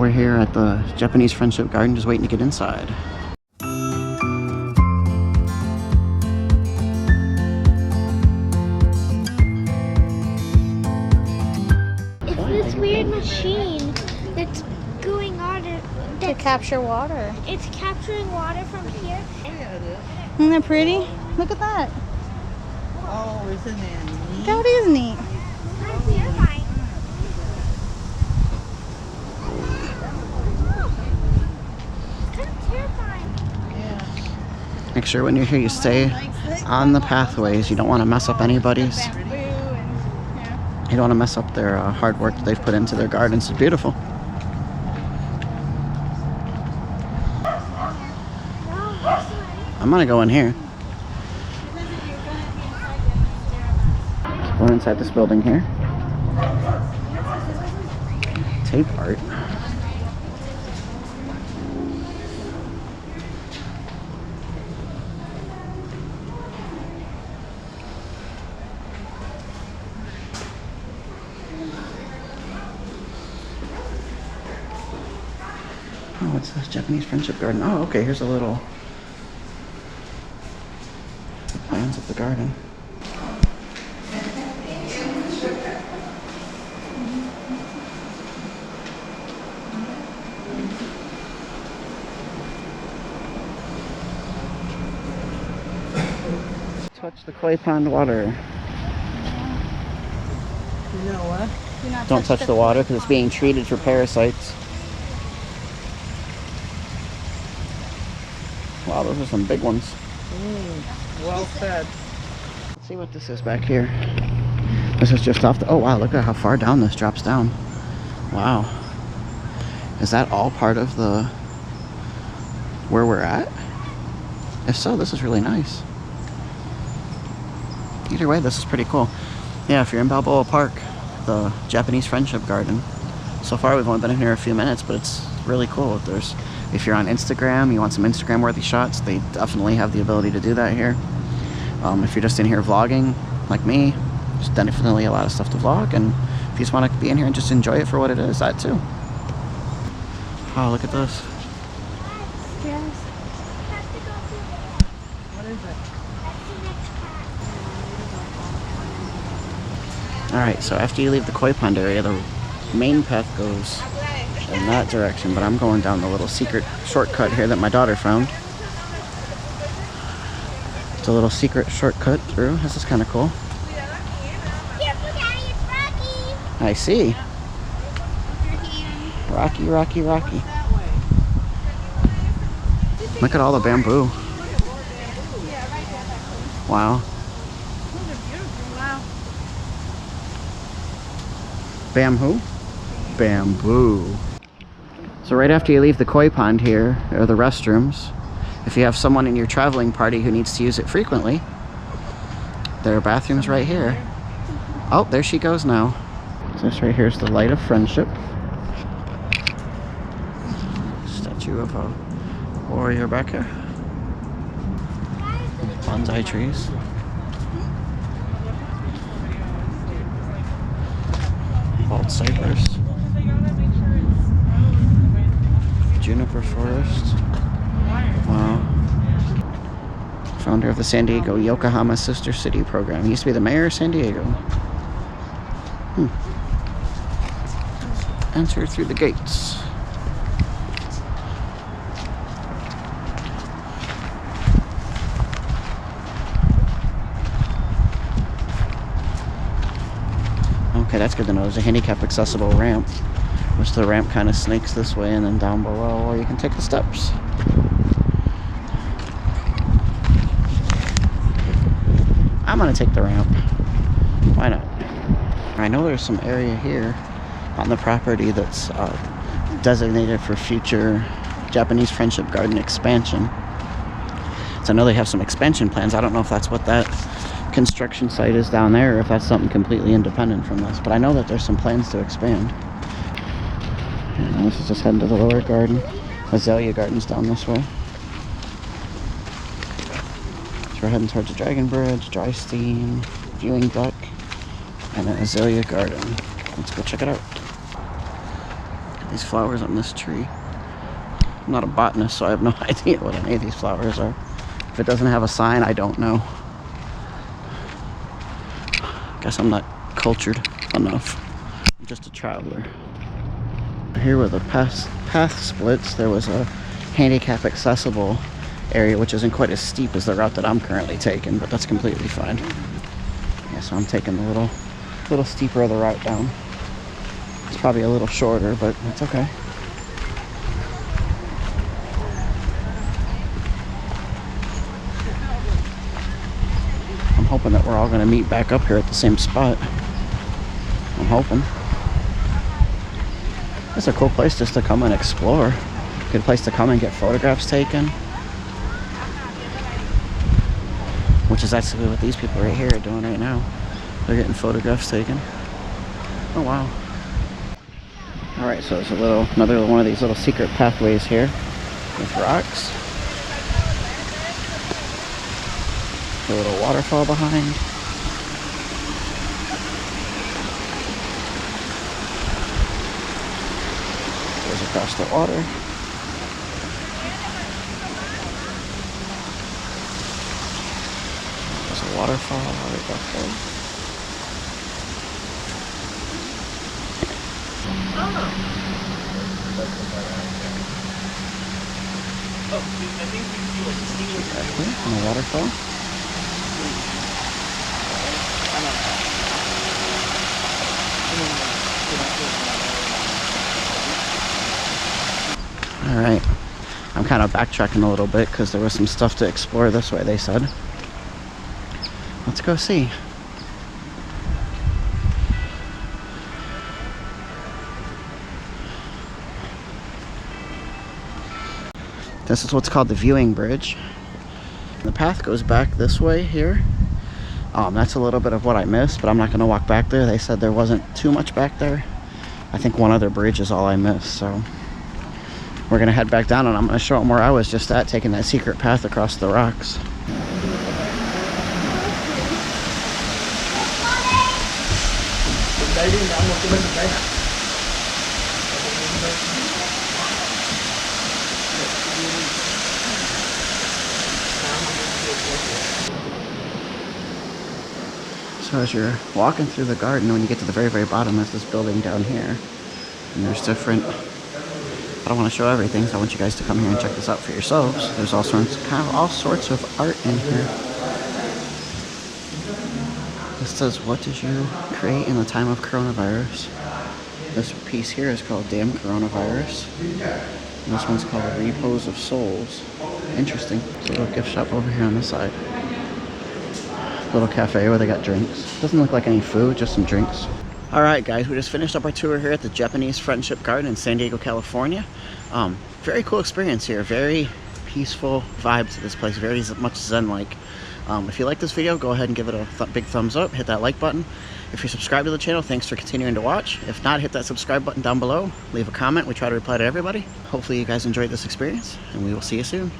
we're here at the Japanese Friendship Garden, just waiting to get inside. It's this weird machine that's going on To capture water. It's capturing water from here. Isn't that pretty? Look at that. Oh, isn't that neat? That is neat. That's terrifying. It's kind of terrifying. Yeah. Make sure when you're here you stay on the pathways. You don't want to mess up anybody's. You don't want to mess up their hard work that they've put into their gardens. It's beautiful. I'm gonna go in here. We're inside this building here. Tape art. Oh, what's this? Japanese Friendship Garden. Oh, okay, here's a little plans of the garden. Touch the koi pond water. You know what? Don't touch the water because it's being treated for parasites. Wow, those are some big ones. Well said. Let's see what this is back here. This is just off the... Oh wow, look at how far down this drops down. Wow. Is that all part of the... where we're at? If so, this is really nice. Either way, this is pretty cool. Yeah, if you're in Balboa Park, the Japanese Friendship Garden. So far, we've only been in here a few minutes, but it's really cool. If you're on Instagram, you want some Instagram-worthy shots, they definitely have the ability to do that here. If you're just in here vlogging, like me, there's definitely a lot of stuff to vlog. And if you just want to be in here and just enjoy it for what it is, that too. Oh, look at this. Yes. What is it? Alright, so after you leave the koi pond area, the main path goes in that direction, but I'm going down the little secret shortcut here that my daughter found. It's a little secret shortcut through. This is kind of cool. I see. Rocky, rocky, rocky. Look at all the bamboo. Wow. Bamboo? Bamboo. So right after you leave the koi pond here, are the restrooms. If you have someone in your traveling party who needs to use it frequently, there are bathrooms right here. Oh, there she goes now. So this right here is the Light of Friendship. Statue of a warrior back here. Bonsai trees. Bald cypress. Juniper forest. Wow. Founder of the San Diego Yokohama Sister City program. He used to be the mayor of San Diego. Enter through the gates. Okay, that's good to know. There's a handicap accessible ramp, which the ramp kind of snakes this way and then down below, or you can take the steps. I'm gonna take the ramp. Why not? I know there's some area here on the property that's designated for future Japanese Friendship Garden expansion. So I know they have some expansion plans. I don't know if that's what that construction site is down there, or if that's something completely independent from this, but I know that there's some plans to expand. And this is just heading to the lower garden. Azalea Garden's down this way. So we're heading towards the Dragon Bridge, Dry Steam, Viewing Deck, and an Azalea Garden. Let's go check it out. These flowers on this tree. I'm not a botanist, so I have no idea what any of these flowers are. If it doesn't have a sign, I don't know. Guess I'm not cultured enough. I'm just a traveler. Here where the path splits, there was a handicap accessible area, which isn't quite as steep as the route that I'm currently taking, but that's completely fine. Yeah, so I'm taking the little steeper of the route down. It's probably a little shorter, but it's okay. I'm hoping that we're all going to meet back up here at the same spot. I'm hoping. It's a cool place just to come and explore. Good place to come and get photographs taken. Which is actually what these people right here are doing right now. They're getting photographs taken. Oh wow. Alright, so there's another one of these little secret pathways here with rocks. A little waterfall behind. Goes across the water. There's a waterfall right back there. Back here on the waterfall. Alright, I'm kind of backtracking a little bit because there was some stuff to explore this way, they said. Let's go see. This is what's called the viewing bridge. The path goes back this way here. That's a little bit of what I missed, but I'm not going to walk back there. They said there wasn't too much back there. I think one other bridge is all I missed, so we're going to head back down and I'm going to show them where I was just at, taking that secret path across the rocks. So as you're walking through the garden, when you get to the very, very bottom, there's this building down here. And there's different, I don't want to show everything, so I want you guys to come here and check this out for yourselves. There's all sorts of art in here. This says, what did you create in the time of coronavirus? This piece here is called Damn Coronavirus. And this one's called Repose of Souls. Interesting. There's a little gift shop over here on the side. Little cafe where they got drinks. Doesn't look like any food, just some drinks. Alright guys, we just finished up our tour here at the Japanese Friendship Garden in San Diego, California. Very cool experience here. Very peaceful vibe to this place. Very much zen-like. If you like this video, go ahead and give it a big thumbs up. Hit that like button. If you're subscribed to the channel, thanks for continuing to watch. If not, hit that subscribe button down below. Leave a comment. We try to reply to everybody. Hopefully you guys enjoyed this experience, and we will see you soon.